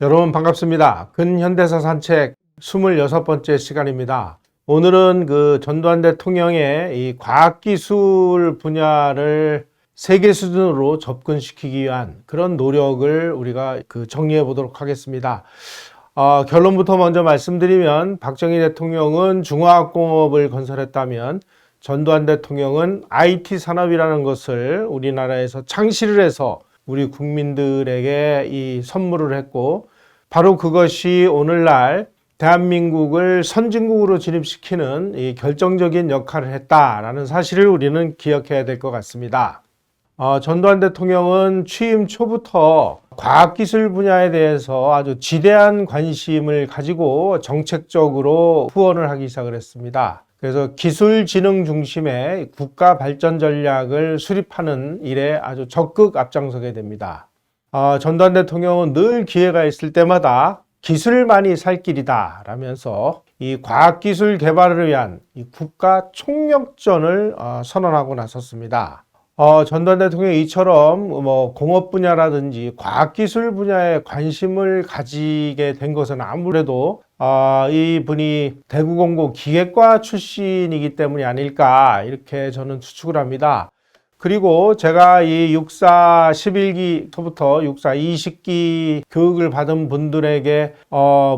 여러분 반갑습니다. 근현대사 산책 26번째 시간입니다. 오늘은 전두환 대통령의 이 과학기술 분야를 세계 수준으로 접근시키기 위한 그런 노력을 우리가 정리해 보도록 하겠습니다. 결론부터 먼저 말씀드리면 박정희 대통령은 중화학공업을 건설했다면 전두환 대통령은 IT 산업이라는 것을 우리나라에서 창시를 해서 우리 국민들에게 이 선물을 했고, 바로 그것이 오늘날 대한민국을 선진국으로 진입시키는 이 결정적인 역할을 했다라는 사실을 우리는 기억해야 될 것 같습니다. 전두환 대통령은 취임 초부터 과학기술 분야에 대해서 아주 지대한 관심을 가지고 정책적으로 후원을 하기 시작을 했습니다. 그래서 기술진흥 중심의 국가 발전 전략을 수립하는 일에 아주 적극 앞장서게 됩니다. 전두환 대통령은 늘 기회가 있을 때마다 기술만이 살 길이다 라면서 이 과학기술 개발을 위한 이 국가 총력전을 선언하고 나섰습니다. 전두환 대통령이 이처럼 공업 분야라든지 과학기술 분야에 관심을 가지게 된 것은 아무래도 이분이 대구공고 기계과 출신이기 때문이 아닐까, 이렇게 저는 추측을 합니다. 그리고 제가 이 육사 11기부터 육사 20기 교육을 받은 분들에게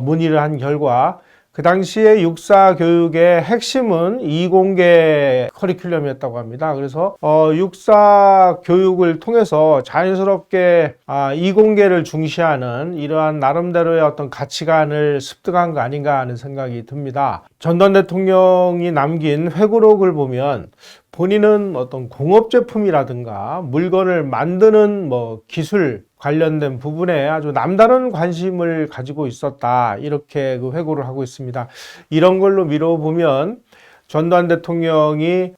문의를 한 결과, 그 당시에 육사 교육의 핵심은 이공계 커리큘럼이었다고 합니다. 그래서 육사 교육을 통해서 자연스럽게 이공계를 중시하는 이러한 나름대로의 어떤 가치관을 습득한 거 아닌가 하는 생각이 듭니다. 전두환 대통령이 남긴 회고록을 보면 본인은 어떤 공업 제품이라든가 물건을 만드는 기술 관련된 부분에 아주 남다른 관심을 가지고 있었다, 이렇게 회고를 하고 있습니다. 이런 걸로 미뤄보면 전두환 대통령이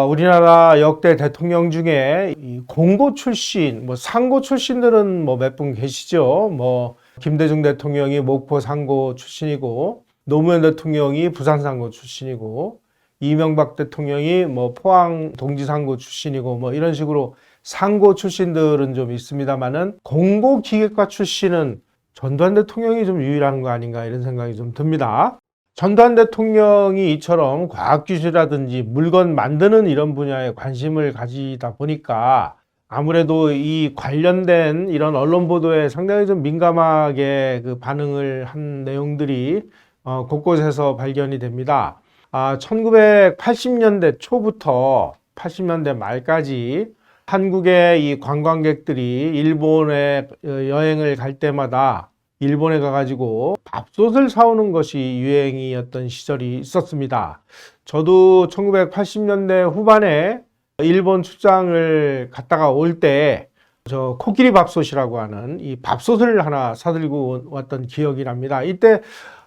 우리나라 역대 대통령 중에 공고 출신, 상고 출신들은 몇 분 계시죠. 김대중 대통령이 목포 상고 출신이고, 노무현 대통령이 부산 상고 출신이고, 이명박 대통령이 포항 동지상고 출신이고, 이런 식으로 상고 출신들은 좀 있습니다만은 공고기계과 출신은 전두환 대통령이 좀 유일한 거 아닌가, 이런 생각이 좀 듭니다. 전두환 대통령이 이처럼 과학기술이라든지 물건 만드는 이런 분야에 관심을 가지다 보니까 아무래도 이 관련된 이런 언론 보도에 상당히 좀 민감하게 반응을 한 내용들이 곳곳에서 발견이 됩니다. 1980년대 초부터 80년대 말까지 한국의 이 관광객들이 일본에 여행을 갈 때마다 일본에 가가지고 밥솥을 사오는 것이 유행이었던 시절이 있었습니다. 저도 1980년대 후반에 일본 출장을 갔다가 올 때 코끼리 밥솥이라고 하는 이 밥솥을 하나 사들고 왔던 기억이 납니다. 이때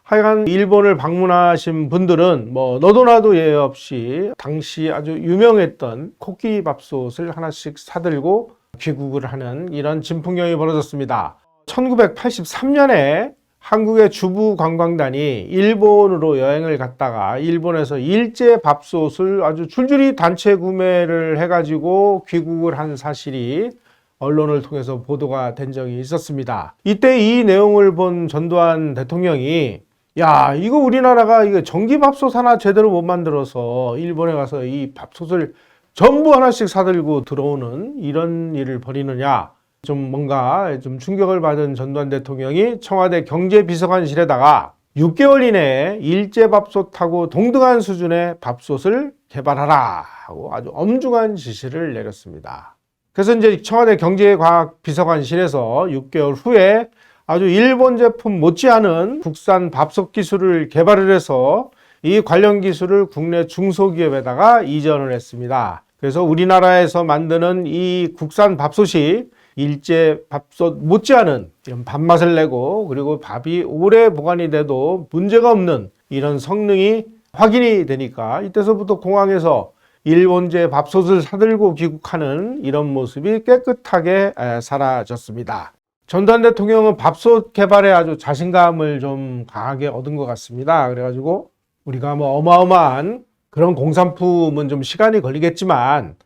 하여간 일본을 방문하신 분들은 너도 나도 예 없이 당시 아주 유명했던 코끼리 밥솥을 하나씩 사들고 귀국을 하는 이런 진풍경이 벌어졌습니다. 1983년에 한국의 주부 관광단이 일본으로 여행을 갔다가 일본에서 일제 밥솥을 아주 줄줄이 단체 구매를 해가지고 귀국을 한 사실이 언론을 통해서 보도가 된 적이 있었습니다. 이때 이 내용을 본 전두환 대통령이, 야, 이거 우리나라가 전기밥솥 하나 제대로 못 만들어서 일본에 가서 이 밥솥을 전부 하나씩 사들고 들어오는 이런 일을 벌이느냐, 뭔가 충격을 받은 전두환 대통령이 청와대 경제비서관실에다가 6개월 이내에 일제밥솥하고 동등한 수준의 밥솥을 개발하라 하고 아주 엄중한 지시를 내렸습니다. 그래서 이제 청와대 경제과학비서관실에서 6개월 후에 아주 일본 제품 못지않은 국산 밥솥 기술을 개발을 해서 이 관련 기술을 국내 중소기업에다가 이전을 했습니다. 그래서 우리나라에서 만드는 이 국산 밥솥이 일제 밥솥 못지않은 이런 밥맛을 내고, 그리고 밥이 오래 보관이 돼도 문제가 없는 이런 성능이 확인이 되니까 이때서부터 공항에서 일본제 밥솥을 사들고 귀국하는 이런 모습이 깨끗하게 사라졌습니다. 전두환 대통령은 밥솥 개발에 아주 자신감을 좀 강하게 얻은 것 같습니다. 그래가지고 우리가 어마어마한 그런 공산품은 좀 시간이 걸리겠지만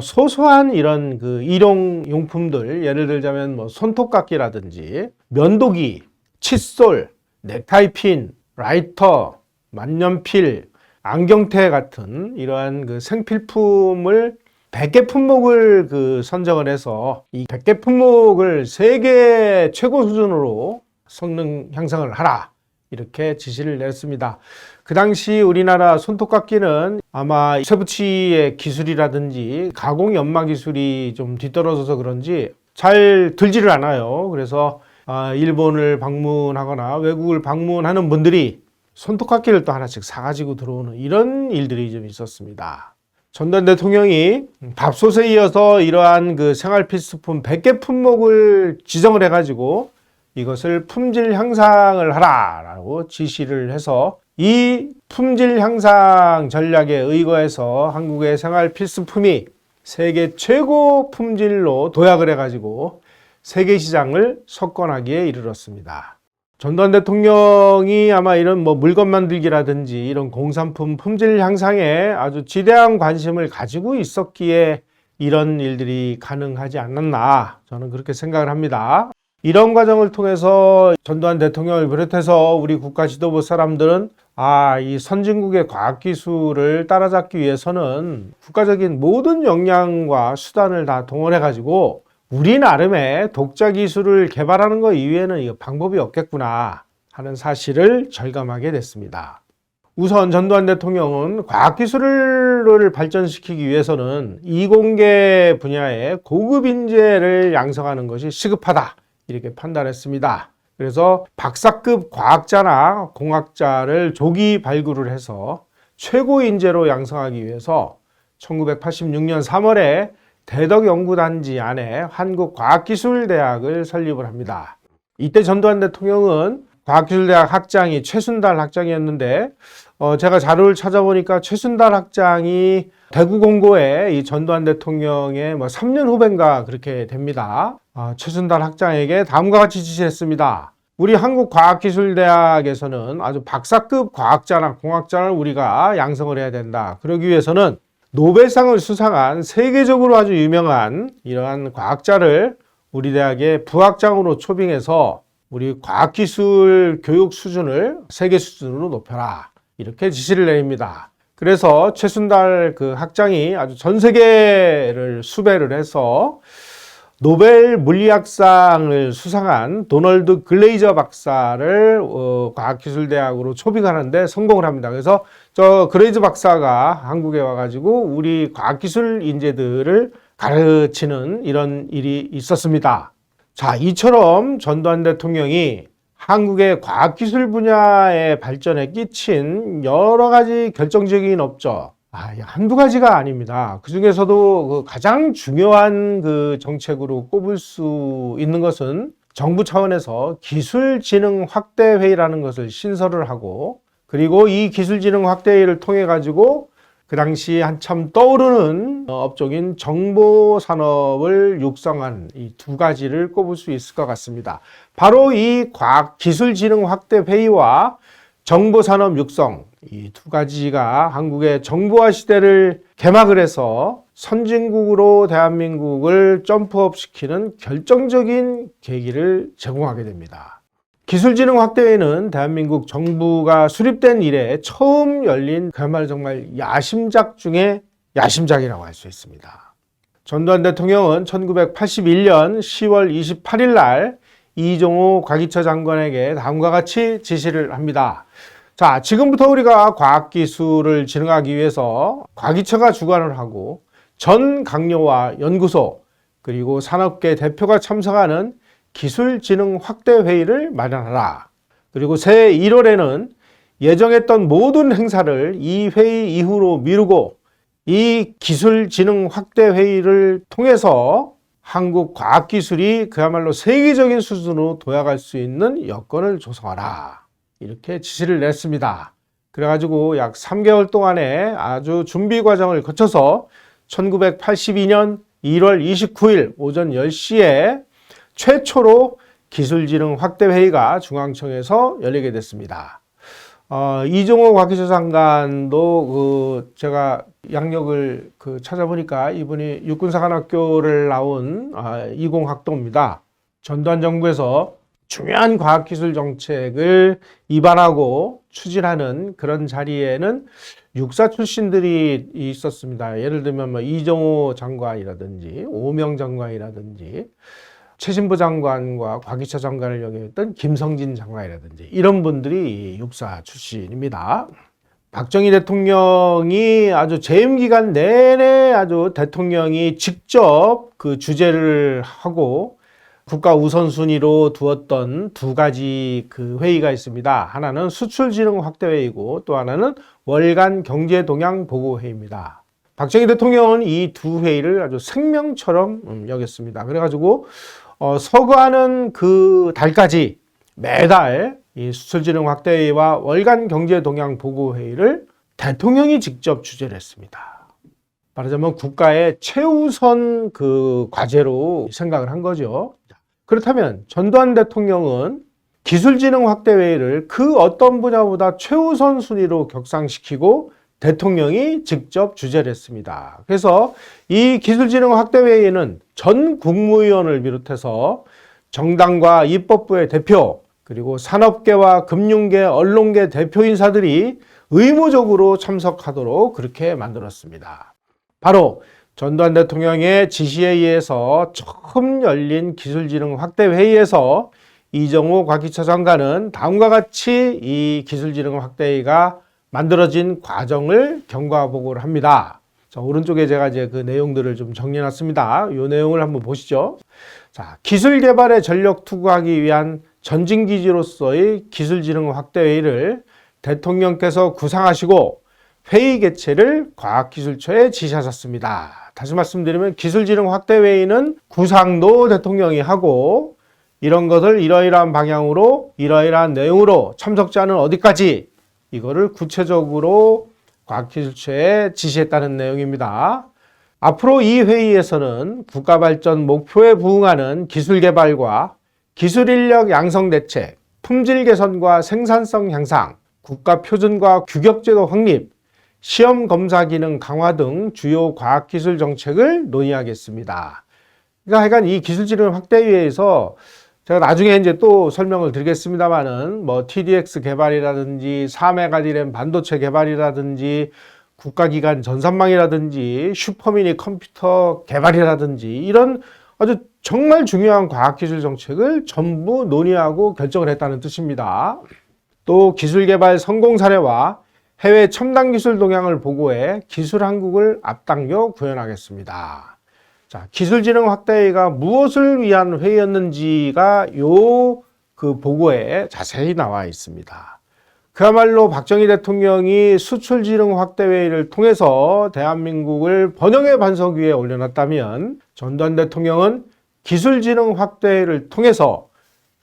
소소한 이런 그 일용용품들, 예를 들자면 뭐 손톱깎이라든지 면도기, 칫솔, 넥타이핀, 라이터, 만년필, 안경테 같은 이러한 그 생필품을 100개 품목을 선정을 해서 이 100개 품목을 세계 최고 수준으로 성능 향상을 하라, 이렇게 지시를 냈습니다. 그 당시 우리나라 손톱깎이는 아마 쇠붙이의 기술이라든지 가공 연마 기술이 좀 뒤떨어져서 그런지 잘 들지를 않아요. 그래서 일본을 방문하거나 외국을 방문하는 분들이 손톱깎이를 또 하나씩 사가지고 들어오는 이런 일들이 좀 있었습니다. 전두환 대통령이 밥솥에 이어서 이러한 그 생활 필수품 100개 품목을 지정을 해가지고 이것을 품질 향상을 하라라고 지시를 해서 이 품질 향상 전략에 의거해서 한국의 생활 필수품이 세계 최고 품질로 도약을 해가지고 세계 시장을 석권하기에 이르렀습니다. 전두환 대통령이 아마 이런 뭐 물건 만들기라든지 이런 공산품 품질 향상에 아주 지대한 관심을 가지고 있었기에 이런 일들이 가능하지 않았나, 저는 그렇게 생각을 합니다. 이런 과정을 통해서 전두환 대통령을 비롯해서 우리 국가 지도부 사람들은 이 선진국의 과학기술을 따라잡기 위해서는 국가적인 모든 역량과 수단을 다 동원해 가지고 우리 나름의 독자 기술을 개발하는 것 이외에는 방법이 없겠구나 하는 사실을 절감하게 됐습니다. 우선 전두환 대통령은 과학기술을 발전시키기 위해서는 이공계 분야의 고급 인재를 양성하는 것이 시급하다, 이렇게 판단했습니다. 그래서 박사급 과학자나 공학자를 조기 발굴을 해서 최고 인재로 양성하기 위해서 1986년 3월에 대덕연구단지 안에 한국과학기술대학을 설립을 합니다. 이때 전두환 대통령은 과학기술대학 학장이 최순달 학장이었는데 제가 자료를 찾아보니까 최순달 학장이 대구공고에 이 전두환 대통령의 3년 후배인가 그렇게 됩니다. 최순달 학장에게 다음과 같이 지시했습니다. 우리 한국과학기술대학에서는 아주 박사급 과학자나 공학자를 우리가 양성을 해야 된다. 그러기 위해서는 노벨상을 수상한 세계적으로 아주 유명한 이러한 과학자를 우리 대학의 부학장으로 초빙해서 우리 과학기술 교육 수준을 세계 수준으로 높여라, 이렇게 지시를 내립니다. 그래서 최순달 학장이 아주 전 세계를 수배를 해서 노벨 물리학상을 수상한 도널드 글레이저 박사를 과학기술대학으로 초빙하는데 성공을 합니다. 그래서 저 글레이저 박사가 한국에 와가지고 우리 과학기술 인재들을 가르치는 이런 일이 있었습니다. 자, 이처럼 전두환 대통령이 한국의 과학기술 분야의 발전에 끼친 여러 가지 결정적인 업적, 한두 가지가 아닙니다. 그 중에서도 가장 중요한 정책으로 꼽을 수 있는 것은 정부 차원에서 기술진흥 확대회의라는 것을 신설을 하고, 그리고 이 기술진흥 확대회의를 통해 가지고 그 당시 한참 떠오르는 업종인 정보산업을 육성한 이 두 가지를 꼽을 수 있을 것 같습니다. 바로 이 기술진흥 확대회의와 정보산업 육성, 이 두 가지가 한국의 정보화 시대를 개막을 해서 선진국으로 대한민국을 점프업 시키는 결정적인 계기를 제공하게 됩니다. 기술진흥 확대회는 대한민국 정부가 수립된 이래 처음 열린 그야말로 정말 야심작 중에 야심작이라고 할 수 있습니다. 전두환 대통령은 1981년 10월 28일 날 이종호 과기처 장관에게 다음과 같이 지시를 합니다. 자, 지금부터 우리가 과학기술을 진흥하기 위해서 과기처가 주관을 하고 전 강요와 연구소 그리고 산업계 대표가 참석하는 기술진흥 확대회의를 마련하라. 그리고 새해 1월에는 예정했던 모든 행사를 이 회의 이후로 미루고 이 기술진흥 확대회의를 통해서 한국 과학기술이 그야말로 세계적인 수준으로 도약할 수 있는 여건을 조성하라, 이렇게 지시를 냈습니다. 그래가지고 약 3개월 동안의 아주 준비 과정을 거쳐서 1982년 1월 29일 오전 10시에 최초로 기술진흥 확대회의가 중앙청에서 열리게 됐습니다. 이종호 과기수 장관도 제가 양력을 찾아보니까 이분이 육군사관학교를 나온 이공학도입니다. 전두환 정부에서 중요한 과학기술 정책을 입안하고 추진하는 그런 자리에는 육사 출신들이 있었습니다. 예를 들면 이종호 장관이라든지 오명 장관이라든지 최신부 장관과 과기차 장관을 역임했던 김성진 장관이라든지 이런 분들이 육사 출신입니다. 박정희 대통령이 아주 재임 기간 내내 아주 대통령이 직접 주재를 하고 국가 우선순위로 두었던 두 가지 회의가 있습니다. 하나는 수출진흥 확대회의고 또 하나는 월간 경제동향보고회의입니다. 박정희 대통령은 이 두 회의를 아주 생명처럼 여겼습니다. 그래가지고 서거하는 달까지 매달 이 수출진흥 확대회의와 월간 경제동향보고회의를 대통령이 직접 주재를 했습니다. 말하자면 국가의 최우선 과제로 생각을 한 거죠. 그렇다면 전두환 대통령은 기술진흥 확대회의를 어떤 분야보다 최우선 순위로 격상시키고 대통령이 직접 주재를 했습니다. 그래서 이 기술진흥 확대회의는 전 국무위원을 비롯해서 정당과 입법부의 대표 그리고 산업계와 금융계, 언론계 대표 인사들이 의무적으로 참석하도록 그렇게 만들었습니다. 바로 전두환 대통령의 지시에 의해서 처음 열린 기술진흥 확대회의에서 이종호 과기차 장관은 다음과 같이 이 기술진흥 확대회의가 만들어진 과정을 경과보고를 합니다. 자, 오른쪽에 제가 그 내용들을 좀 정리해놨습니다. 이 내용을 한번 보시죠. 자, 기술 개발에 전력 투구하기 위한 전진기지로서의 기술진흥 확대회의를 대통령께서 구상하시고 회의 개최를 과학기술처에 지시하셨습니다. 다시 말씀드리면 기술진흥 확대회의는 구상도 대통령이 하고 이런 것을 이러이러한 방향으로 이러이러한 내용으로 참석자는 어디까지 이거를 구체적으로 과학기술처에 지시했다는 내용입니다. 앞으로 이 회의에서는 국가발전 목표에 부응하는 기술개발과 기술인력 양성 대책, 품질 개선과 생산성 향상, 국가표준과 규격제도 확립, 시험 검사 기능 강화 등 주요 과학기술 정책을 논의하겠습니다. 그러니까 하여간 이 기술진흥 확대회의에서 제가 나중에 이제 또 설명을 드리겠습니다만은 TDX 개발이라든지 4메가디램 반도체 개발이라든지 국가기관 전산망이라든지 슈퍼미니 컴퓨터 개발이라든지 이런 아주 정말 중요한 과학기술 정책을 전부 논의하고 결정을 했다는 뜻입니다. 또 기술개발 성공 사례와 해외 첨단 기술 동향을 보고해 기술 한국을 앞당겨 구현하겠습니다. 자, 기술진흥 확대회의가 무엇을 위한 회의였는지가 보고에 자세히 나와 있습니다. 그야말로 박정희 대통령이 수출진흥 확대회의를 통해서 대한민국을 번영의 반석 위에 올려놨다면 전두환 대통령은 기술진흥 확대회의를 통해서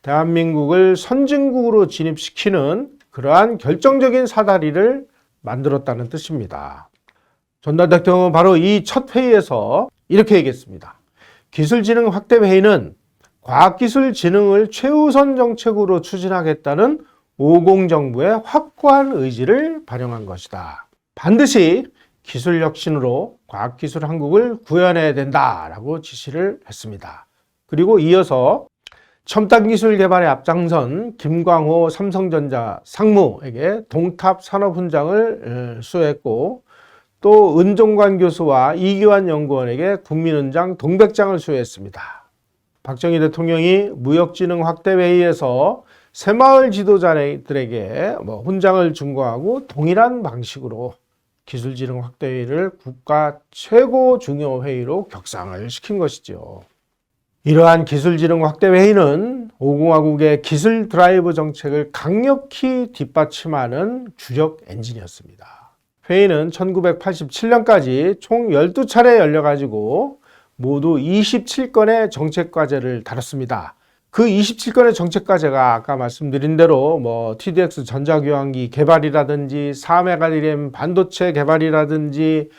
대한민국을 선진국으로 진입시키는 그러한 결정적인 사다리를 만들었다는 뜻입니다. 전두환 대통령은 바로 이 첫 회의에서 이렇게 얘기했습니다. 기술진흥 확대회의는 과학기술진흥을 최우선 정책으로 추진하겠다는 50정부의 확고한 의지를 반영한 것이다. 반드시 기술 혁신으로 과학기술 한국을 구현해야 된다라고 지시를 했습니다. 그리고 이어서 첨단 기술 개발에 앞장선 김광호 삼성전자 상무에게 동탑 산업훈장을 수여했고 또 은종관 교수와 이기환 연구원에게 국민훈장 동백장을 수여했습니다. 박정희 대통령이 무역진흥 확대회의에서 새마을 지도자들에게 훈장을 준거하고 동일한 방식으로 기술진흥 확대회의를 국가 최고 중요 회의로 격상을 시킨 것이죠. 이러한 기술진흥 확대회의는 5공화국의 기술 드라이브 정책을 강력히 뒷받침하는 주력 엔진이었습니다. 회의는 1987년까지 총 12차례 열려가지고 모두 27건의 정책과제를 다뤘습니다. 그 27건의 정책과제가 아까 말씀드린 대로 TDX 전자교환기 개발이라든지 4메가디램 반도체 개발이라든지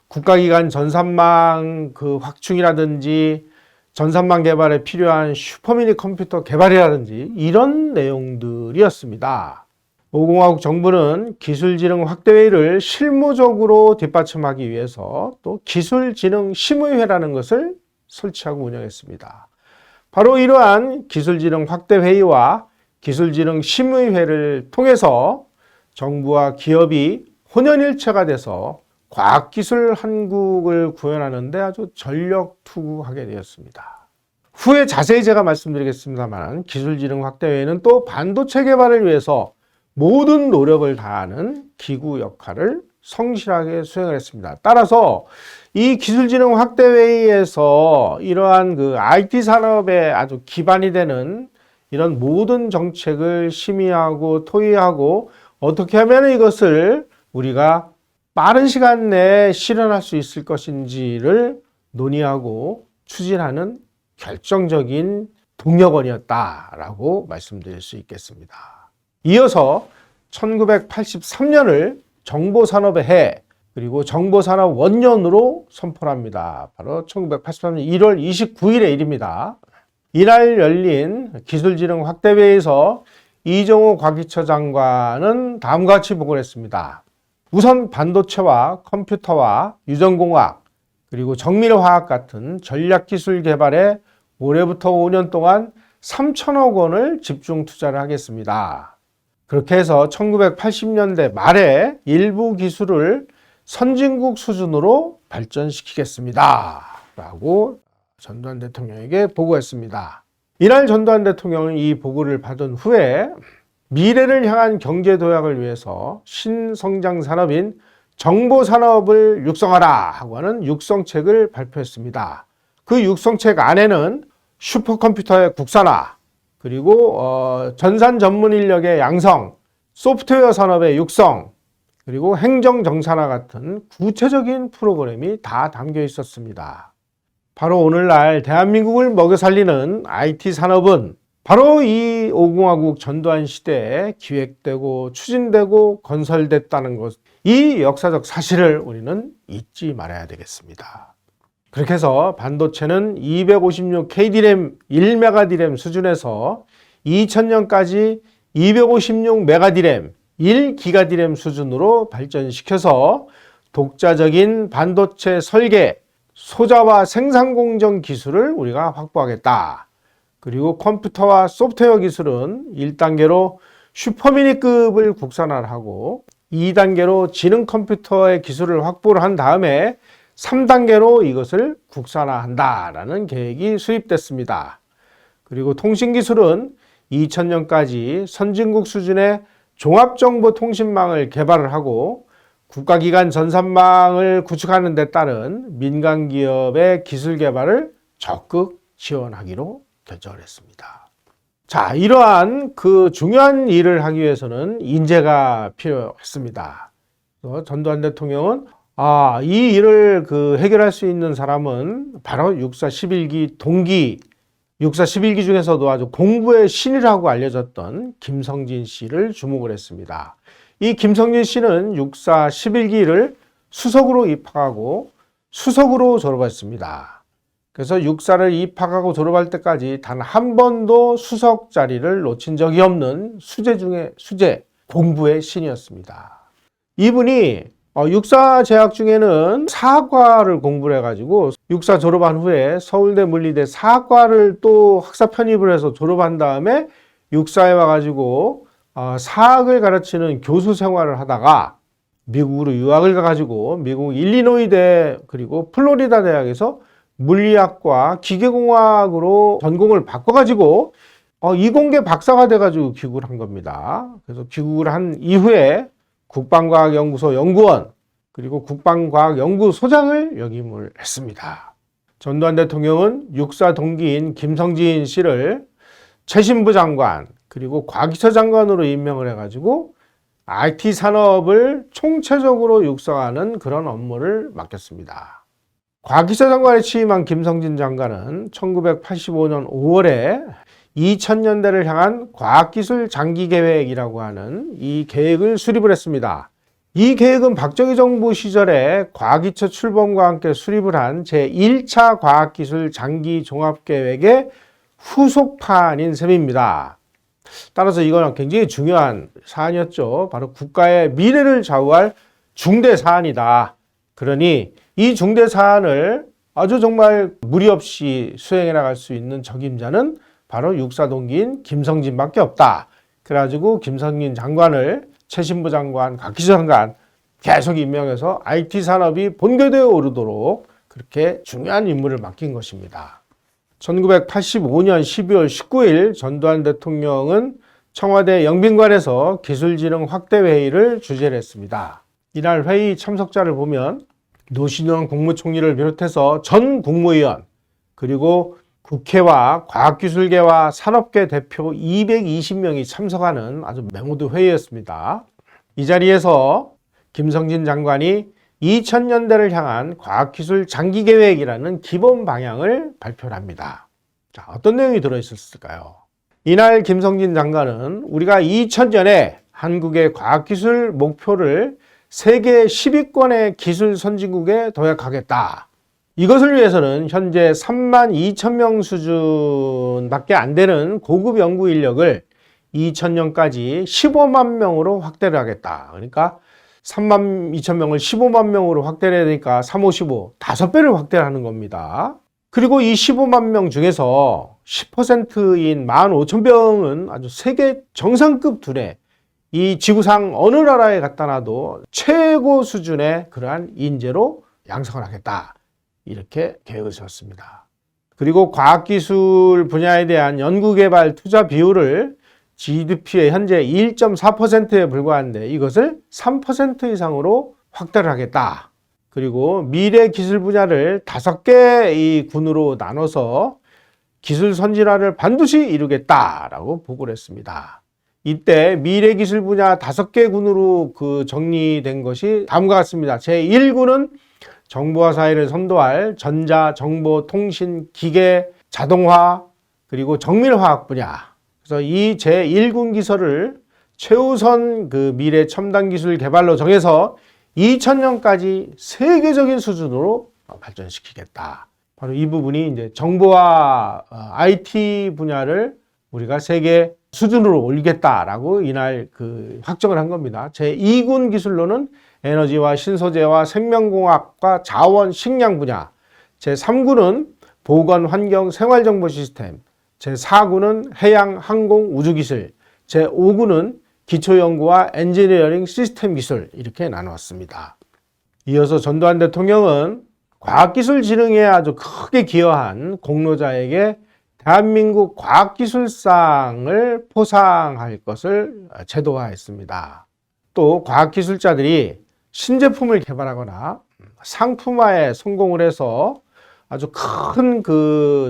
국가기관 전산망 확충이라든지 전산망 개발에 필요한 슈퍼미니 컴퓨터 개발이라든지 이런 내용들이었습니다. 5공화국 정부는 기술진흥 확대회의를 실무적으로 뒷받침하기 위해서 또 기술진흥심의회라는 것을 설치하고 운영했습니다. 바로 이러한 기술진흥 확대회의와 기술진흥심의회를 통해서 정부와 기업이 혼연일체가 돼서 과학기술 한국을 구현하는 데 아주 전력투구하게 되었습니다. 후에 자세히 제가 말씀드리겠습니다만 기술진흥 확대회의는 또 반도체 개발을 위해서 모든 노력을 다하는 기구 역할을 성실하게 수행을 했습니다. 따라서 이 기술진흥 확대회의에서 이러한 IT 산업에 아주 기반이 되는 이런 모든 정책을 심의하고 토의하고 어떻게 하면 이것을 우리가 빠른 시간 내에 실현할 수 있을 것인지를 논의하고 추진하는 결정적인 동력원이었다라고 말씀드릴 수 있겠습니다. 이어서 1983년을 정보산업의 해 그리고 정보산업 원년으로 선포합니다. 바로 1983년 1월 29일의 일입니다. 이날 열린 기술진흥 확대회의에서 이정호 과기처 장관은 다음과 같이 보고를 했습니다. 우선 반도체와 컴퓨터와 유전공학 그리고 정밀화학 같은 전략기술 개발에 올해부터 5년 동안 3천억 원을 집중 투자를 하겠습니다. 그렇게 해서 1980년대 말에 일부 기술을 선진국 수준으로 발전시키겠습니다. 라고 전두환 대통령에게 보고했습니다. 이날 전두환 대통령은 이 보고를 받은 후에 미래를 향한 경제 도약을 위해서 신성장 산업인 정보산업을 육성하라 하고 하는 육성책을 발표했습니다. 그 육성책 안에는 슈퍼컴퓨터의 국산화, 그리고 전산 전문 인력의 양성, 소프트웨어 산업의 육성, 그리고 행정 정산화 같은 구체적인 프로그램이 다 담겨 있었습니다. 바로 오늘날 대한민국을 먹여 살리는 IT 산업은 바로 이 5공화국 전두환 시대에 기획되고 추진되고 건설됐다는 것, 이 역사적 사실을 우리는 잊지 말아야 되겠습니다. 그렇게 해서 반도체는 256KD램 1메가D램 수준에서 2000년까지 256메가D램 1기가D램 수준으로 발전시켜서 독자적인 반도체 설계, 소자와 생산 공정 기술을 우리가 확보하겠다. 그리고 컴퓨터와 소프트웨어 기술은 1단계로 슈퍼미니급을 국산화하고 2단계로 지능 컴퓨터의 기술을 확보를 한 다음에 3단계로 이것을 국산화한다라는 계획이 수립됐습니다. 그리고 통신기술은 2000년까지 선진국 수준의 종합정보통신망을 개발을 하고 국가기관 전산망을 구축하는 데 따른 민간기업의 기술 개발을 적극 지원하기로 결정을 했습니다. 자, 이러한 중요한 일을 하기 위해서는 인재가 필요했습니다. 그래서 전두환 대통령은 이 일을 해결할 수 있는 사람은 바로 육사 11기 동기, 육사 11기 중에서도 아주 공부의 신이라고 알려졌던 김성진 씨를 주목을 했습니다. 이 김성진 씨는 육사 11기를 수석으로 입학하고 수석으로 졸업했습니다. 그래서 육사를 입학하고 졸업할 때까지 단 한 번도 수석 자리를 놓친 적이 없는 수재 중에 수재, 공부의 신이었습니다. 이분이 육사 재학 중에는 사학과를 공부를 해가지고 육사 졸업한 후에 서울대 물리대 사학과를 또 학사 편입을 해서 졸업한 다음에 육사에 와가지고 사학을 가르치는 교수 생활을 하다가 미국으로 유학을 가가지고 미국 일리노이대 그리고 플로리다 대학에서 물리학과 기계공학으로 전공을 바꿔가지고 이공계 박사가 돼가지고 귀국을 한 겁니다. 그래서 귀국을 한 이후에 국방과학연구소 연구원 그리고 국방과학연구소장을 역임을 했습니다. 전두환 대통령은 육사 동기인 김성진 씨를 최신부 장관 그리고 과기처 장관으로 임명을 해가지고 IT 산업을 총체적으로 육성하는 그런 업무를 맡겼습니다. 과기처 장관에 취임한 김성진 장관은 1985년 5월에 2000년대를 향한 과학기술 장기계획이라고 하는 이 계획을 수립을 했습니다. 이 계획은 박정희 정부 시절에 과기처 출범과 함께 수립을 한 제1차 과학기술 장기종합계획의 후속판인 셈입니다. 따라서 이거는 굉장히 중요한 사안이었죠. 바로 국가의 미래를 좌우할 중대 사안이다. 그러니 이 중대 사안을 아주 정말 무리 없이 수행해 나갈 수 있는 적임자는 바로 육사동기인 김성진밖에 없다. 그래가지고 김성진 장관을 최신부 장관, 각기수 장관 계속 임명해서 IT 산업이 본궤도에 오르도록 그렇게 중요한 임무를 맡긴 것입니다. 1985년 12월 19일 전두환 대통령은 청와대 영빈관에서 기술진흥 확대 회의를 주재를 했습니다. 이날 회의 참석자를 보면 노신현 국무총리를 비롯해서 전 국무위원 그리고 국회와 과학기술계와 산업계 대표 220명이 참석하는 아주 메모드 회의였습니다. 이 자리에서 김성진 장관이 2000년대를 향한 과학기술 장기계획이라는 기본 방향을 발표를 합니다. 자, 어떤 내용이 들어있었을까요? 이날 김성진 장관은 우리가 2000년에 한국의 과학기술 목표를 세계 10위권의 기술 선진국에 도약하겠다. 이것을 위해서는 현재 3만 2천 명 수준밖에 안 되는 고급 연구 인력을 2000년까지 15만 명으로 확대를 하겠다. 그러니까 3만 2천 명을 15만 명으로 확대를 해야 되니까 355, 5배를 확대를 하는 겁니다. 그리고 이 15만 명 중에서 10%인 15,000명은 아주 세계 정상급 두뇌, 이 지구상 어느 나라에 갖다 놔도 최고 수준의 그러한 인재로 양성을 하겠다. 이렇게 계획을 세웠습니다. 그리고 과학기술 분야에 대한 연구개발 투자 비율을 GDP의 현재 1.4%에 불과한데 이것을 3% 이상으로 확대를 하겠다. 그리고 미래 기술 분야를 5개의 군으로 나눠서 기술 선진화를 반드시 이루겠다라고 보고를 했습니다. 이때 미래 기술 분야 5개 군으로 정리된 것이 다음과 같습니다. 제1군은 정보화 사회를 선도할 전자, 정보, 통신, 기계, 자동화, 그리고 정밀화학 분야. 그래서 이 제1군 기설을 최우선 미래 첨단 기술 개발로 정해서 2000년까지 세계적인 수준으로 발전시키겠다. 바로 이 부분이 이제 정보화 IT 분야를 우리가 세계 수준으로 올리겠다라고 이날 확정을 한 겁니다. 제2군 기술로는 에너지와 신소재와 생명공학과 자원, 식량 분야, 제3군은 보건, 환경, 생활정보 시스템, 제4군은 해양, 항공, 우주기술, 제5군은 기초연구와 엔지니어링 시스템 기술 이렇게 나누었습니다. 이어서 전두환 대통령은 과학기술진흥에 아주 크게 기여한 공로자에게 대한민국 과학기술상을 포상할 것을 제도화했습니다. 또 과학기술자들이 신제품을 개발하거나 상품화에 성공을 해서 아주 큰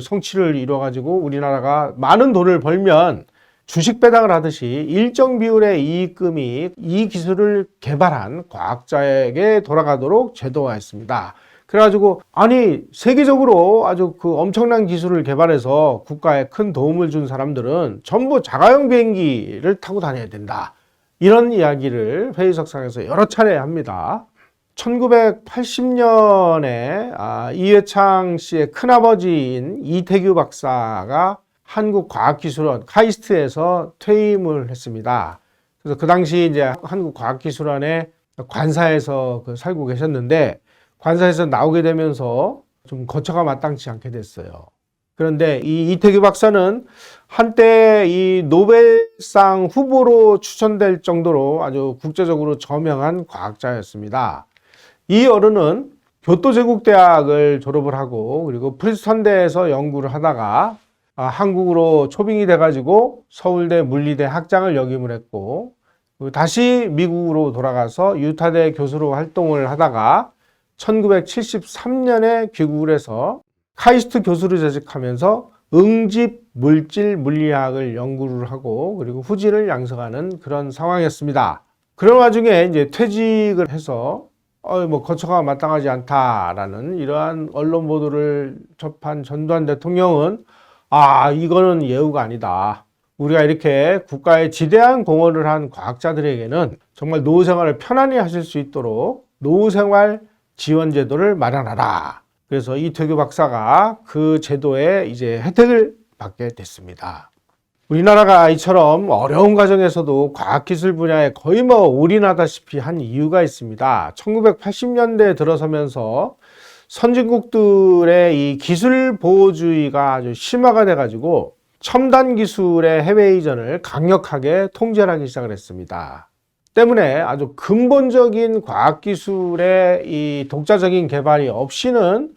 성취를 이뤄가지고 우리나라가 많은 돈을 벌면 주식 배당을 하듯이 일정 비율의 이익금이 이 기술을 개발한 과학자에게 돌아가도록 제도화했습니다. 그래가지고 아니 세계적으로 아주 엄청난 기술을 개발해서 국가에 큰 도움을 준 사람들은 전부 자가용 비행기를 타고 다녀야 된다. 이런 이야기를 회의석상에서 여러 차례 합니다. 1980년에 이회창 씨의 큰아버지인 이태규 박사가 한국과학기술원 카이스트에서 퇴임을 했습니다. 그래서 그 당시 이제 한국과학기술원의 관사에서 살고 계셨는데 관사에서 나오게 되면서 좀 거처가 마땅치 않게 됐어요. 그런데 이 이태규 박사는 한때 이 노벨상 후보로 추천될 정도로 아주 국제적으로 저명한 과학자였습니다. 이 어른은 교토제국대학을 졸업을 하고 그리고 프린스턴대에서 연구를 하다가 한국으로 초빙이 돼가지고 서울대 물리대 학장을 역임을 했고 다시 미국으로 돌아가서 유타대 교수로 활동을 하다가 1973년에 귀국을 해서 카이스트 교수로 재직하면서 응집 물질 물리학을 연구를 하고 그리고 후진을 양성하는 그런 상황이었습니다. 그런 와중에 이제 퇴직을 해서 거처가 마땅하지 않다라는 이러한 언론 보도를 접한 전두환 대통령은 이거는 예우가 아니다. 우리가 이렇게 국가에 지대한 공헌을 한 과학자들에게는 정말 노후 생활을 편안히 하실 수 있도록 노후 생활 지원 제도를 마련하라. 그래서 이태규 박사가 그 제도에 이제 혜택을 받게 됐습니다. 우리나라가 이처럼 어려운 과정에서도 과학기술 분야에 거의 올인하다시피 한 이유가 있습니다. 1980년대에 들어서면서 선진국들의 이 기술 보호주의가 아주 심화가 돼가지고 첨단 기술의 해외 이전을 강력하게 통제하기 시작을 했습니다. 때문에 아주 근본적인 과학기술의 이 독자적인 개발이 없이는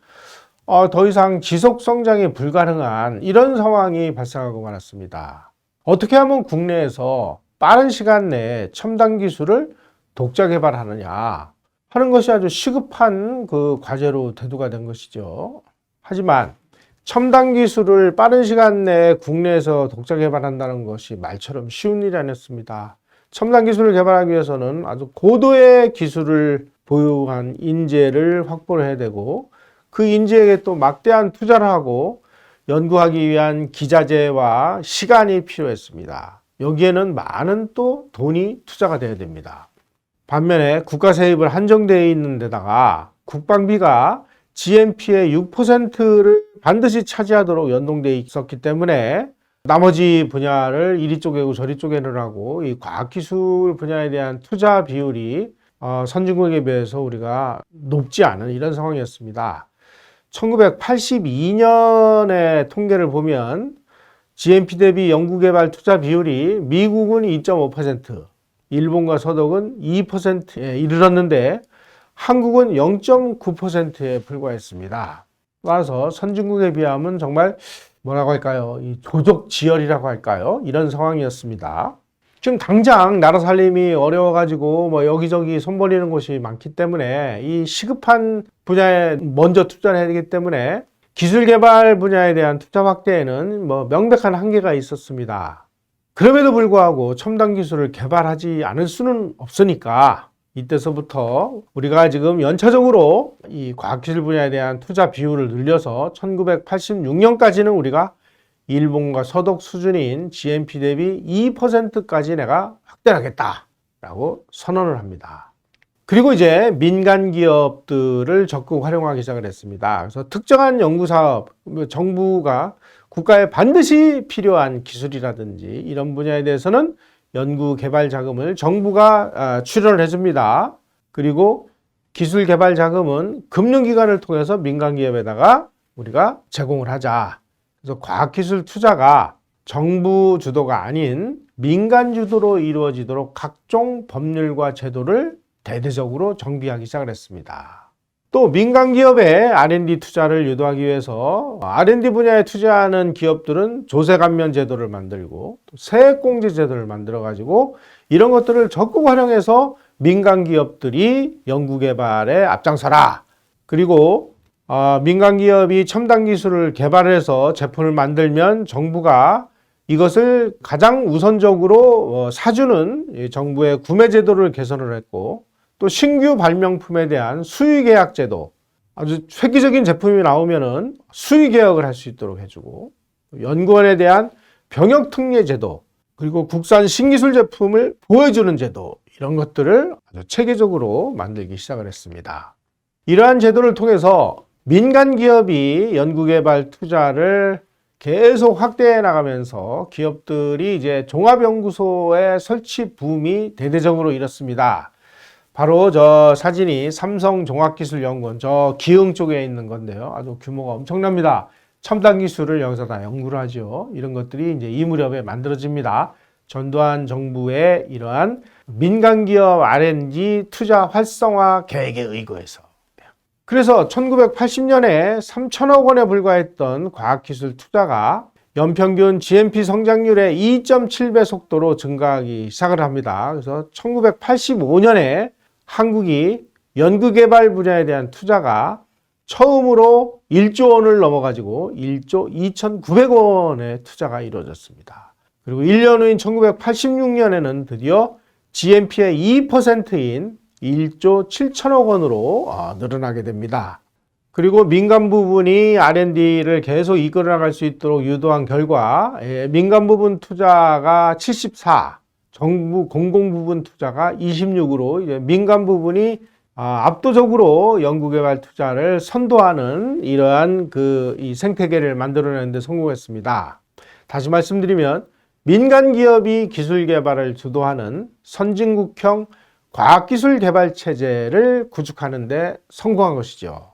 더 이상 지속 성장이 불가능한 이런 상황이 발생하고 말았습니다. 어떻게 하면 국내에서 빠른 시간 내에 첨단 기술을 독자 개발하느냐 하는 것이 아주 시급한 그 과제로 대두가 된 것이죠. 하지만 첨단 기술을 빠른 시간 내에 국내에서 독자 개발한다는 것이 말처럼 쉬운 일이 아니었습니다. 첨단 기술을 개발하기 위해서는 아주 고도의 기술을 보유한 인재를 확보를 해야 되고 그 인재에게 또 막대한 투자를 하고 연구하기 위한 기자재와 시간이 필요했습니다. 여기에는 많은 또 돈이 투자가 되어야 됩니다. 반면에 국가 세입을 한정되어 있는 데다가 국방비가 GNP의 6%를 반드시 차지하도록 연동되어 있었기 때문에 나머지 분야를 이리 쪼개고 저리 쪼개느라고 이 과학기술 분야에 대한 투자 비율이 선진국에 비해서 우리가 높지 않은 이런 상황이었습니다. 1982년의 통계를 보면 GNP 대비 연구개발 투자 비율이 미국은 2.5%, 일본과 서독은 2%에 이르렀는데 한국은 0.9%에 불과했습니다. 따라서 선진국에 비하면 정말 뭐라고 할까요? 이 조족지혈이라고 할까요? 이런 상황이었습니다. 지금 당장 나라 살림이 어려워가지고 여기저기 손 벌리는 곳이 많기 때문에 이 시급한 분야에 먼저 투자를 해야 되기 때문에 기술 개발 분야에 대한 투자 확대에는 명백한 한계가 있었습니다. 그럼에도 불구하고 첨단 기술을 개발하지 않을 수는 없으니까 이때서부터 우리가 지금 연차적으로 이 과학기술 분야에 대한 투자 비율을 늘려서 1986년까지는 우리가 일본과 서독 수준인 GNP 대비 2%까지 내가 확대하겠다라고 선언을 합니다. 그리고 이제 민간 기업들을 적극 활용하기 시작을 했습니다. 그래서 특정한 연구사업, 정부가 국가에 반드시 필요한 기술이라든지 이런 분야에 대해서는 연구 개발 자금을 정부가 출연을 해줍니다. 그리고 기술 개발 자금은 금융기관을 통해서 민간 기업에다가 우리가 제공을 하자. 그래서 과학기술 투자가 정부 주도가 아닌 민간 주도로 이루어지도록 각종 법률과 제도를 대대적으로 정비하기 시작을 했습니다. 또 민간 기업의 R&D 투자를 유도하기 위해서 R&D 분야에 투자하는 기업들은 조세 감면 제도를 만들고 또 세액공제 제도를 만들어 가지고 이런 것들을 적극 활용해서 민간 기업들이 연구 개발에 앞장서라. 그리고 민간 기업이 첨단 기술을 개발해서 제품을 만들면 정부가 이것을 가장 우선적으로 사주는 정부의 구매 제도를 개선을 했고 또 신규 발명품에 대한 수의 계약 제도, 아주 획기적인 제품이 나오면은 수의 계약을 할 수 있도록 해주고 연구원에 대한 병역 특례 제도, 그리고 국산 신기술 제품을 보호해주는 제도 이런 것들을 아주 체계적으로 만들기 시작을 했습니다. 이러한 제도를 통해서 민간 기업이 연구개발 투자를 계속 확대해 나가면서 기업들이 이제 종합연구소의 설치 붐이 대대적으로 일었습니다. 바로 저 사진이 삼성종합기술연구원 저 기흥 쪽에 있는 건데요. 아주 규모가 엄청납니다. 첨단 기술을 여기서 다 연구를 하죠. 이런 것들이 이제 이 무렵에 만들어집니다. 전두환 정부의 이러한 민간기업 R&D 투자 활성화 계획에 의거해서. 그래서 1980년에 3천억 원에 불과했던 과학기술 투자가 연평균 GNP 성장률의 2.7배 속도로 증가하기 시작을 합니다. 그래서 1985년에 한국이 연구개발 분야에 대한 투자가 처음으로 1조 원을 넘어가지고 1조 2,900원의 투자가 이루어졌습니다. 그리고 1년 후인 1986년에는 드디어 GNP의 2%인 1조 7천억 원으로 늘어나게 됩니다. 그리고 민간 부분이 R&D를 계속 이끌어 나갈 수 있도록 유도한 결과 민간 부분 투자가 74, 정부 공공 부분 투자가 26으로 이제 민간 부분이 압도적으로 연구개발 투자를 선도하는 이러한 이 생태계를 만들어내는 데 성공했습니다. 다시 말씀드리면 민간 기업이 기술 개발을 주도하는 선진국형 과학기술 개발 체제를 구축하는 데 성공한 것이죠.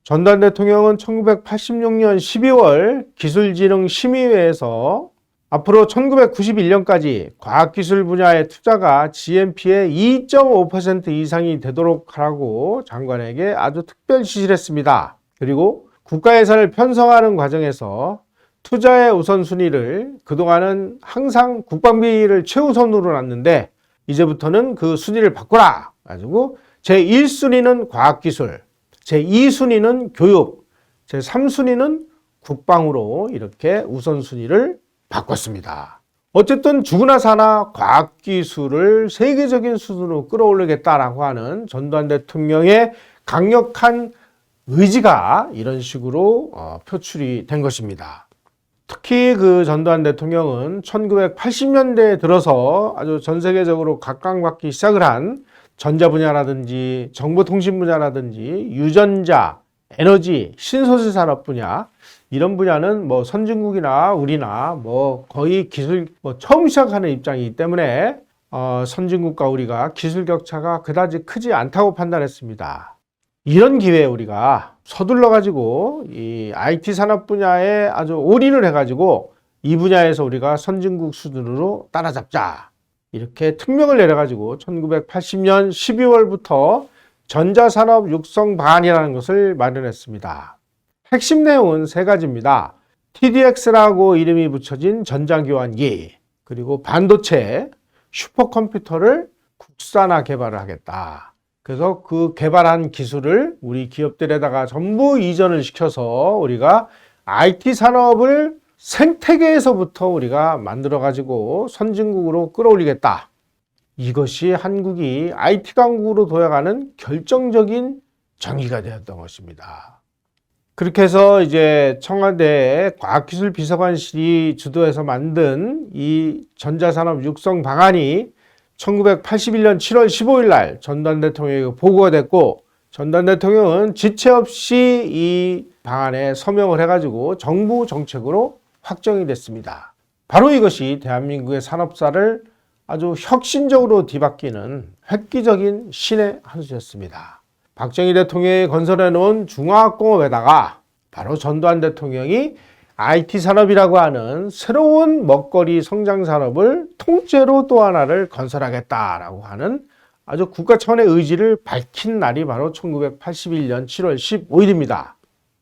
전두환 대통령은 1986년 12월 기술진흥심의회에서 앞으로 1991년까지 과학기술 분야의 투자가 GNP의 2.5% 이상이 되도록 하라고 장관에게 아주 특별 지시를 했습니다. 그리고 국가 예산을 편성하는 과정에서 투자의 우선순위를 그동안은 항상 국방비를 최우선으로 놨는데 이제부터는 그 순위를 바꾸라 가지고 제1순위는 과학기술, 제2순위는 교육, 제3순위는 국방으로 이렇게 우선순위를 바꿨습니다. 어쨌든 죽으나 사나 과학기술을 세계적인 수준으로 끌어올리겠다라고 하는 전두환 대통령의 강력한 의지가 이런 식으로 표출이 된 것입니다. 특히 그 전두환 대통령은 1980년대에 들어서 아주 전 세계적으로 각광받기 시작을 한 전자 분야라든지 정보통신 분야라든지 유전자, 에너지, 신소재 산업 분야 이런 분야는 뭐 선진국이나 우리나 뭐 거의 기술 처음 시작하는 입장이기 때문에 선진국과 우리가 기술 격차가 그다지 크지 않다고 판단했습니다. 이런 기회에 우리가 서둘러 가지고 이 IT 산업 분야에 아주 올인을 해 가지고 이 분야에서 우리가 선진국 수준으로 따라잡자. 이렇게 특명을 내려 가지고 1980년 12월부터 전자산업 육성 방안이라는 것을 마련했습니다. 핵심 내용은 세 가지입니다. TDX라고 이름이 붙여진 전자교환기, 그리고 반도체, 슈퍼컴퓨터를 국산화 개발을 하겠다. 그래서 그 개발한 기술을 우리 기업들에다가 전부 이전을 시켜서 우리가 IT 산업을 생태계에서부터 우리가 만들어 가지고 선진국으로 끌어올리겠다. 이것이 한국이 IT 강국으로 도약하는 결정적인 전기가 되었던 것입니다. 그렇게 해서 이제 청와대 과학기술비서관실이 주도해서 만든 이 전자산업 육성 방안이 1981년 7월 15일 날 전두환 대통령에게 보고가 됐고, 전두환 대통령은 지체 없이 이 방안에 서명을 해가지고 정부 정책으로 확정이 됐습니다. 바로 이것이 대한민국의 산업사를 아주 혁신적으로 뒤바뀌는 획기적인 신의 한 수였습니다. 박정희 대통령이 건설해 놓은 중화학공업에다가 바로 전두환 대통령이 IT 산업이라고 하는 새로운 먹거리 성장 산업을 통째로 또 하나를 건설하겠다라고 하는 아주 국가 차원의 의지를 밝힌 날이 바로 1981년 7월 15일입니다.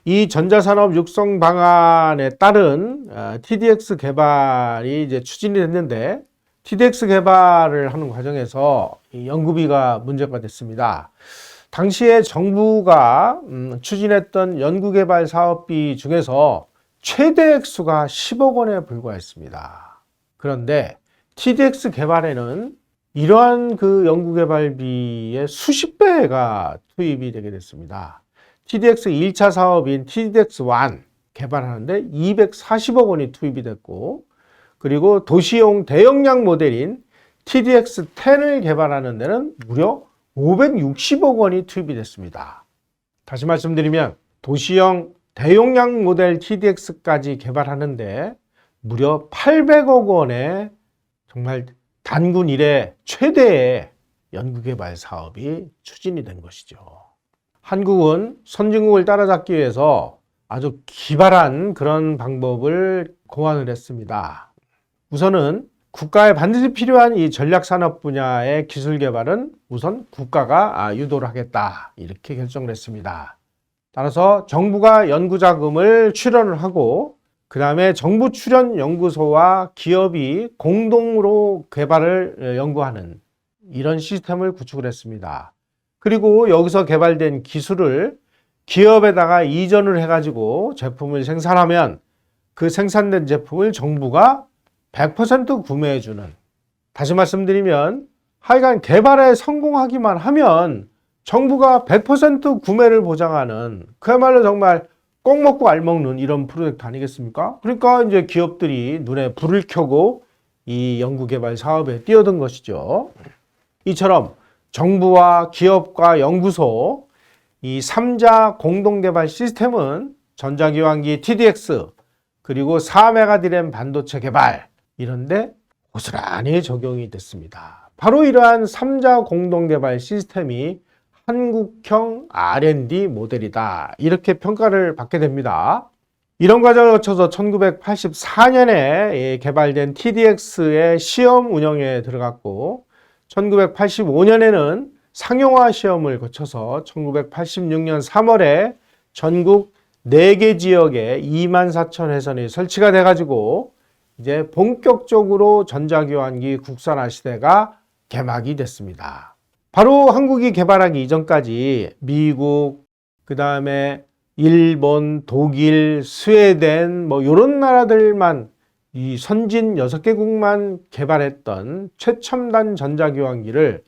이 전자산업 육성 방안에 따른 TDX 개발이 이제 추진이 됐는데, TDX 개발을 하는 과정에서 이 연구비가 문제가 됐습니다. 당시에 정부가 추진했던 연구개발 사업비 중에서 최대 액수가 10억 원에 불과했습니다. 그런데 TDX 개발에는 이러한 그 연구개발비의 수십 배가 투입이 되게 됐습니다. TDX 1차 사업인 TDX1 개발하는데 240억 원이 투입이 됐고, 그리고 도시용 대용량 모델인 TDX10을 개발하는 데는 무려 560억 원이 투입이 됐습니다. 다시 말씀드리면 도시형 대용량 모델 TDX까지 개발하는데 무려 800억 원의 정말 단군 이래 최대의 연구개발 사업이 추진이 된 것이죠. 한국은 선진국을 따라잡기 위해서 아주 기발한 그런 방법을 고안을 했습니다. 우선은 국가에 반드시 필요한 이 전략산업 분야의 기술 개발은 우선 국가가 유도를 하겠다, 이렇게 결정을 했습니다. 따라서 정부가 연구자금을 출연을 하고, 그 다음에 정부 출연 연구소와 기업이 공동으로 개발을 연구하는 이런 시스템을 구축을 했습니다. 그리고 여기서 개발된 기술을 기업에다가 이전을 해가지고 제품을 생산하면 그 생산된 제품을 정부가 100% 구매해주는, 다시 말씀드리면 하여간 개발에 성공하기만 하면 정부가 100% 구매를 보장하는, 그야말로 정말 꼭 먹고 알 먹는 이런 프로젝트 아니겠습니까? 그러니까 이제 기업들이 눈에 불을 켜고 이 연구개발 사업에 뛰어든 것이죠. 이처럼 정부와 기업과 연구소, 이 3자 공동개발 시스템은 전자기환기 TDX, 그리고 4메가디램 반도체 개발, 이런데 고스란히 적용이 됐습니다. 바로 이러한 3자 공동개발 시스템이 한국형 R&D 모델이다. 이렇게 평가를 받게 됩니다. 이런 과정을 거쳐서 1984년에 개발된 TDX의 시험 운영에 들어갔고 1985년에는 상용화 시험을 거쳐서 1986년 3월에 전국 4개 지역에 24,000 회선이 설치가 돼가지고 이제 본격적으로 전자교환기 국산화 시대가 개막이 됐습니다. 바로 한국이 개발하기 이전까지 미국, 그 다음에 일본, 독일, 스웨덴 이런 나라들만 이 선진 6개국만 개발했던 최첨단 전자교환기를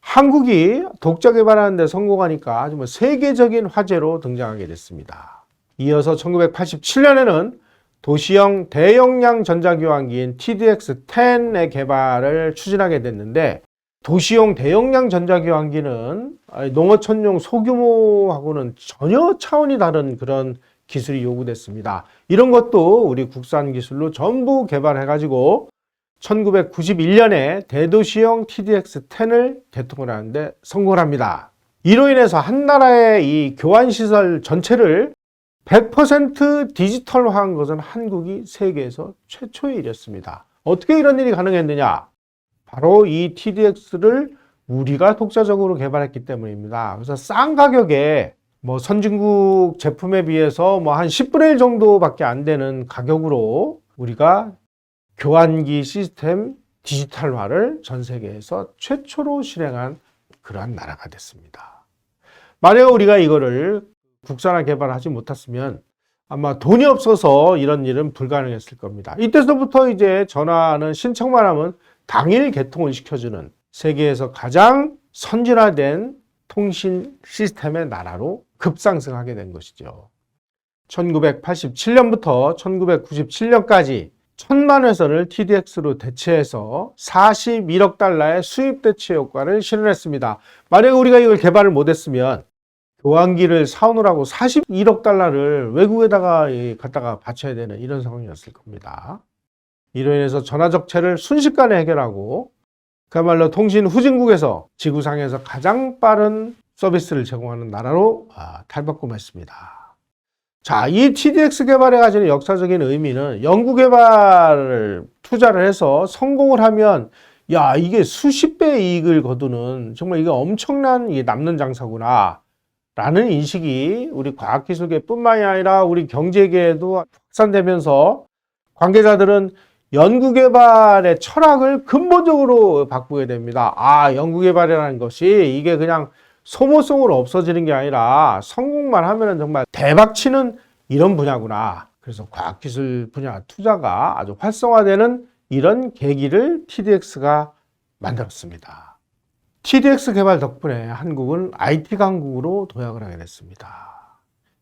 한국이 독자 개발하는 데 성공하니까 아주 세계적인 화제로 등장하게 됐습니다. 이어서 1987년에는 도시형 대용량 전자교환기인 TDX-10의 개발을 추진하게 됐는데 도시용 대용량 전자교환기는 농어촌용 소규모하고는 전혀 차원이 다른 그런 기술이 요구됐습니다. 이런 것도 우리 국산 기술로 전부 개발해가지고 1991년에 대도시형 TDX-10을 개통을 하는데 성공을 합니다. 이로 인해서 한 나라의 이 교환시설 전체를 100% 디지털화한 것은 한국이 세계에서 최초의 일이었습니다. 어떻게 이런 일이 가능했느냐? 바로 이 TDX를 우리가 독자적으로 개발했기 때문입니다. 그래서 싼 가격에 선진국 제품에 비해서 한 10분의 1 정도밖에 안 되는 가격으로 우리가 교환기 시스템 디지털화를 전 세계에서 최초로 실행한 그러한 나라가 됐습니다. 만약 우리가 이거를 국산화 개발하지 못했으면 아마 돈이 없어서 이런 일은 불가능했을 겁니다. 이때서부터 이제 전화는 신청만 하면 당일 개통을 시켜주는 세계에서 가장 선진화된 통신 시스템의 나라로 급상승하게 된 것이죠. 1987년부터 1997년까지 1000만 회선을 TDX로 대체해서 41억 달러의 수입 대체 효과를 실현했습니다. 만약 우리가 이걸 개발을 못했으면 교환기를 사오느라고 41억 달러를 외국에다가 갖다가 바쳐야 되는 이런 상황이었을 겁니다. 이로 인해서 전화적체를 순식간에 해결하고 그야말로 통신 후진국에서 지구상에서 가장 빠른 서비스를 제공하는 나라로 탈바꿈했습니다. 자, 이 TDX 개발에 가지는 역사적인 의미는 연구 개발을 투자를 해서 성공을 하면 이게 수십 배의 이익을 거두는 정말 이게 엄청난 남는 장사구나 라는 인식이 우리 과학기술계뿐만이 아니라 우리 경제계에도 확산되면서 관계자들은 연구개발의 철학을 근본적으로 바꾸게 됩니다. 연구개발이라는 것이 이게 그냥 소모성으로 없어지는 게 아니라 성공만 하면 정말 대박치는 이런 분야구나. 그래서 과학기술 분야 투자가 아주 활성화되는 이런 계기를 TDX가 만들었습니다. TDX 개발 덕분에 한국은 IT 강국으로 도약을 하게 됐습니다.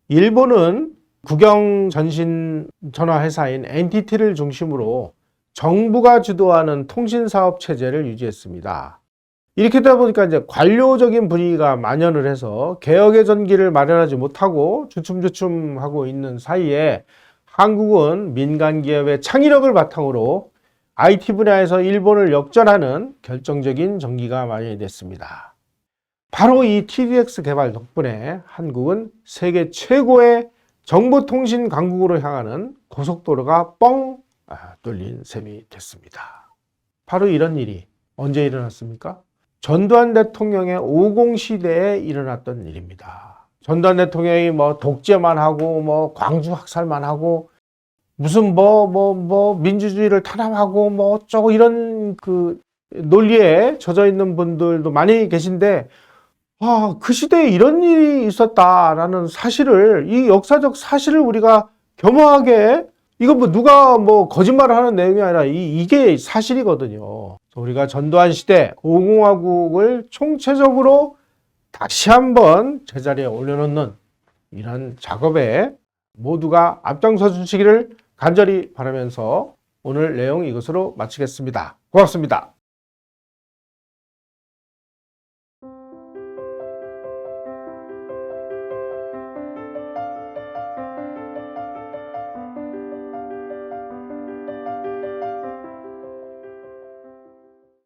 일본은 국영 전신 전화 회사인 NTT를 중심으로 정부가 주도하는 통신사업 체제를 유지했습니다. 이렇게 되다 보니까 이제 관료적인 분위기가 만연을 해서 개혁의 전기를 마련하지 못하고 주춤주춤하고 있는 사이에 한국은 민간 기업의 창의력을 바탕으로 IT 분야에서 일본을 역전하는 결정적인 전기가 마련이 됐습니다. 바로 이 TDX 개발 덕분에 한국은 세계 최고의 정보통신 강국으로 향하는 고속도로가 뻥 뚫린 셈이 됐습니다. 바로 이런 일이 언제 일어났습니까? 전두환 대통령의 50 시대에 일어났던 일입니다. 전두환 대통령이 독재만 하고 광주 학살만 하고 무슨 민주주의를 탄압하고 어쩌고 이런 그 논리에 젖어 있는 분들도 많이 계신데 그 시대에 이런 일이 있었다라는 사실을, 이 역사적 사실을 우리가 겸허하게, 이거 누가 거짓말을 하는 내용이 아니라 이게 사실이거든요. 우리가 전두환 시대 5공화국을 총체적으로 다시 한번 제자리에 올려놓는 이런 작업에 모두가 앞장서 주시기를 간절히 바라면서 오늘 내용 이것으로 마치겠습니다. 고맙습니다.